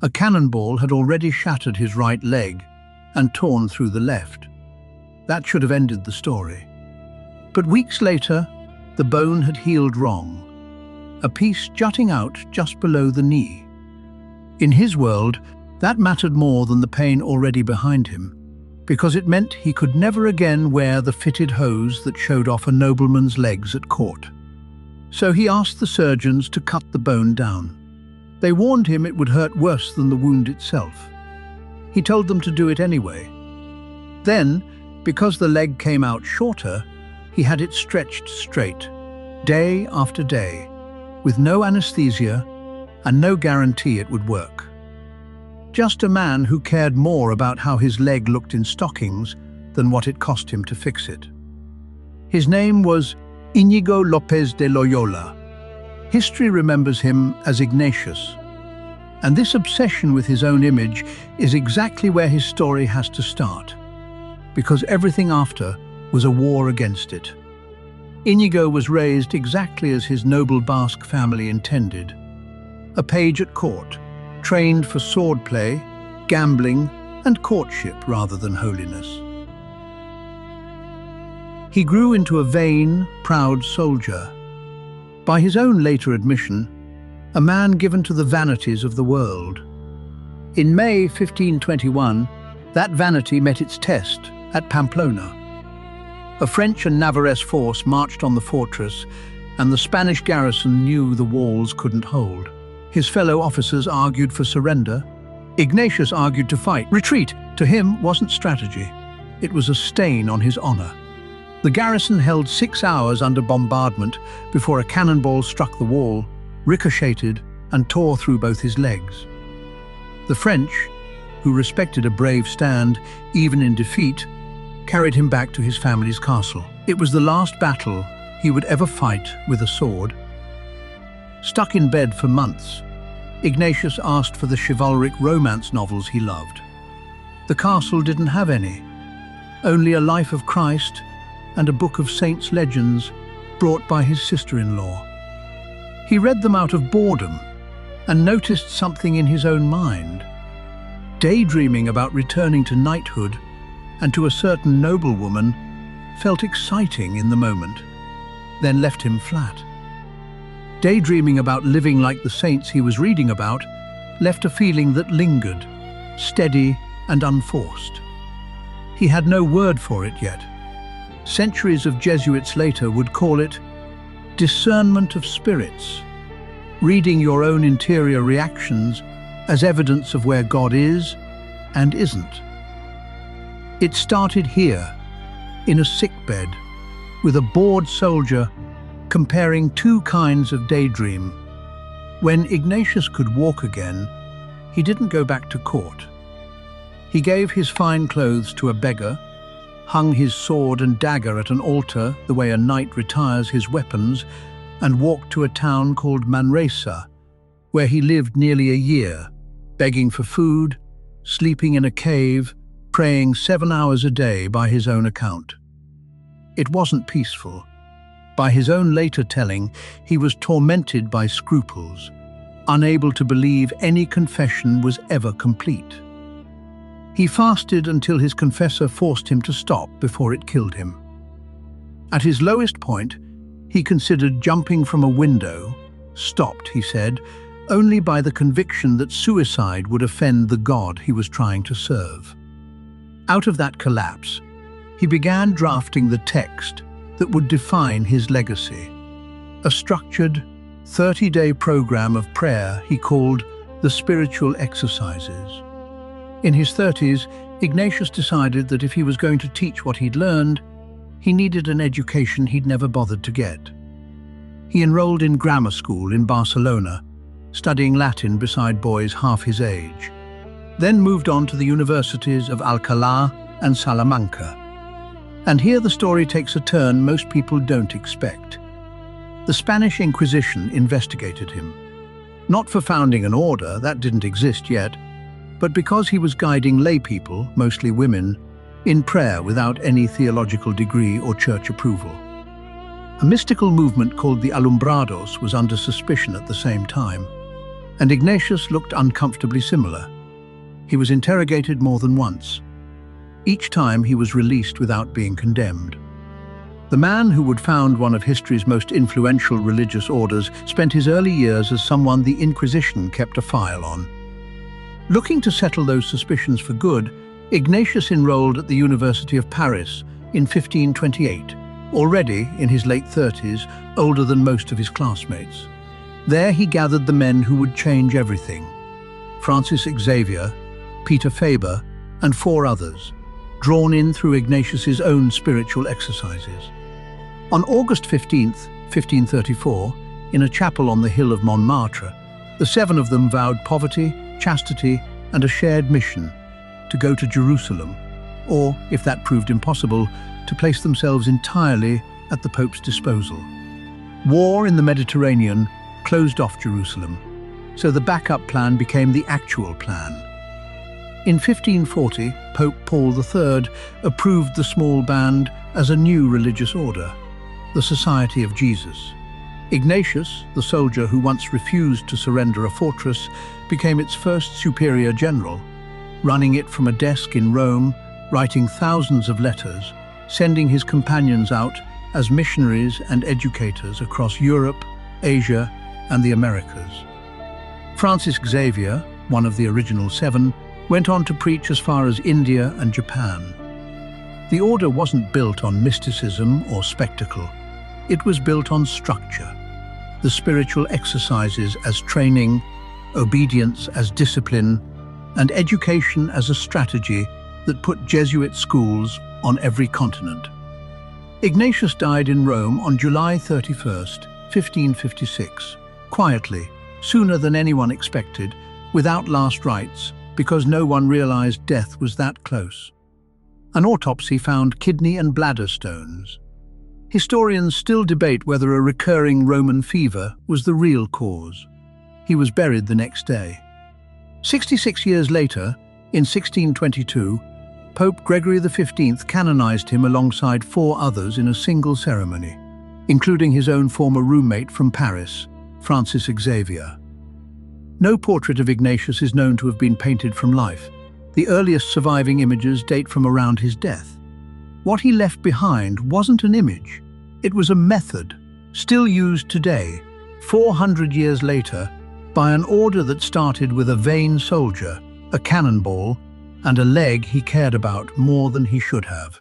A cannonball had already shattered his right leg and torn through the left. That should have ended the story. But weeks later, the bone had healed wrong, a piece jutting out just below the knee. In his world, that mattered more than the pain already behind him, because it meant he could never again wear the fitted hose that showed off a nobleman's legs at court. So he asked the surgeons to cut the bone down. They warned him it would hurt worse than the wound itself. He told them to do it anyway. Then, because the leg came out shorter, he had it stretched straight, day after day, with no anesthesia and no guarantee it would work. Just a man who cared more about how his leg looked in stockings than what it cost him to fix it. His name was Íñigo López de Loyola. History remembers him as Ignatius. And this obsession with his own image is exactly where his story has to start, because everything after was a war against it. Íñigo was raised exactly as his noble Basque family intended. A page at court, trained for swordplay, gambling, and courtship rather than holiness. He grew into a vain, proud soldier. By his own later admission, a man given to the vanities of the world. In May 1521, that vanity met its test at Pamplona. A French and Navarrese force marched on the fortress, and the Spanish garrison knew the walls couldn't hold. His fellow officers argued for surrender. Ignatius argued to fight. Retreat, to him, wasn't strategy. It was a stain on his honor. The garrison held 6 hours under bombardment before a cannonball struck the wall, ricocheted, and tore through both his legs. The French, who respected a brave stand, even in defeat, carried him back to his family's castle. It was the last battle he would ever fight with a sword. Stuck in bed for months, Ignatius asked for the chivalric romance novels he loved. The castle didn't have any, only a life of Christ and a book of saints' legends brought by his sister-in-law. He read them out of boredom and noticed something in his own mind. Daydreaming about returning to knighthood and to a certain noblewoman felt exciting in the moment, then left him flat. Daydreaming about living like the saints he was reading about left a feeling that lingered, steady and unforced. He had no word for it yet. Centuries of Jesuits later would call it discernment of spirits, reading your own interior reactions as evidence of where God is and isn't. It started here, in a sickbed, with a bored soldier comparing two kinds of daydream. When Ignatius could walk again, he didn't go back to court. He gave his fine clothes to a beggar, hung his sword and dagger at an altar the way a knight retires his weapons, and walked to a town called Manresa, where he lived nearly a year, begging for food, sleeping in a cave, praying 7 hours a day by his own account. It wasn't peaceful. By his own later telling, he was tormented by scruples, unable to believe any confession was ever complete. He fasted until his confessor forced him to stop before it killed him. At his lowest point, he considered jumping from a window, stopped, he said, only by the conviction that suicide would offend the God he was trying to serve. Out of that collapse, he began drafting the text that would define his legacy, a structured, 30-day program of prayer he called the Spiritual Exercises. In his 30s, Ignatius decided that if he was going to teach what he'd learned, he needed an education he'd never bothered to get. He enrolled in grammar school in Barcelona, studying Latin beside boys half his age, then moved on to the universities of Alcalá and Salamanca. And here the story takes a turn most people don't expect. The Spanish Inquisition investigated him, not for founding an order, that didn't exist yet, but because he was guiding lay people, mostly women, in prayer without any theological degree or church approval. A mystical movement called the Alumbrados was under suspicion at the same time, and Ignatius looked uncomfortably similar. He was interrogated more than once. Each time he was released without being condemned. The man who would found one of history's most influential religious orders spent his early years as someone the Inquisition kept a file on. Looking to settle those suspicions for good, Ignatius enrolled at the University of Paris in 1528, already in his late 30s, older than most of his classmates. There he gathered the men who would change everything: Francis Xavier, Peter Faber, and 4 others, drawn in through Ignatius's own spiritual exercises. On August 15, 1534, in a chapel on the hill of Montmartre, the 7 of them vowed poverty, chastity, and a shared mission to go to Jerusalem, or, if that proved impossible, to place themselves entirely at the Pope's disposal. War in the Mediterranean closed off Jerusalem, so the backup plan became the actual plan. In 1540, Pope Paul III approved the small band as a new religious order, the Society of Jesus. Ignatius, the soldier who once refused to surrender a fortress, became its first superior general, running it from a desk in Rome, writing thousands of letters, sending his companions out as missionaries and educators across Europe, Asia, and the Americas. Francis Xavier, one of the original 7, went on to preach as far as India and Japan. The order wasn't built on mysticism or spectacle. It was built on structure, the spiritual exercises as training, obedience as discipline, and education as a strategy that put Jesuit schools on every continent. Ignatius died in Rome on July 31st, 1556, quietly, sooner than anyone expected, without last rites, because no one realized death was that close. An autopsy found kidney and bladder stones. Historians still debate whether a recurring Roman fever was the real cause. He was buried the next day. 66 years later, in 1622, Pope Gregory XV canonized him alongside 4 others in a single ceremony, including his own former roommate from Paris, Francis Xavier. No portrait of Ignatius is known to have been painted from life. The earliest surviving images date from around his death. What he left behind wasn't an image. It was a method, still used today, 400 years later, by an order that started with a vain soldier, a cannonball, and a leg he cared about more than he should have.